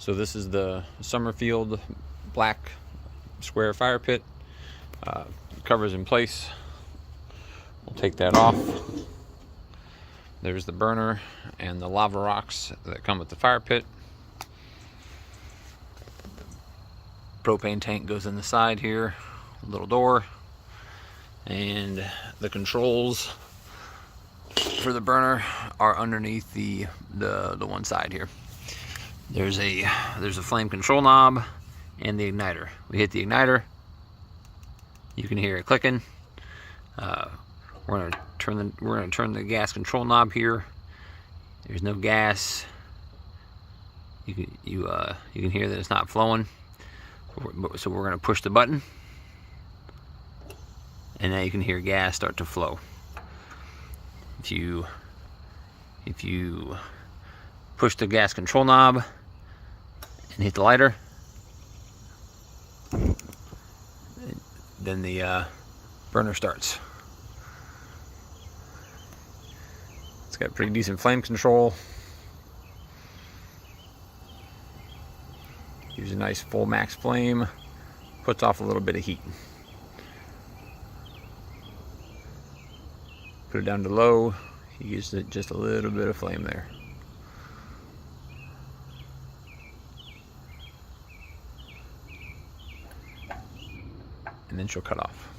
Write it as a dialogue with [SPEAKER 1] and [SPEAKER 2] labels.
[SPEAKER 1] So this is the Summerfield black square fire pit. Cover's in place. We'll take that off. There's the burner and the lava rocks that come with the fire pit. Propane tank goes in the side here, little door, and the controls for the burner are underneath the one side here. There's a flame control knob and the igniter. We hit the igniter, you can hear it clicking. We're gonna turn the gas control knob here. There's no gas. You can hear that it's not flowing. So we're gonna push the button, and now you can hear gas start to flow. If you push the gas control knob and hit the lighter, then the burner starts. It's got pretty decent flame control. Gives a nice full max flame, puts off a little bit of heat. Put it down to low, he gives it just a little bit of flame there. And then she'll cut off.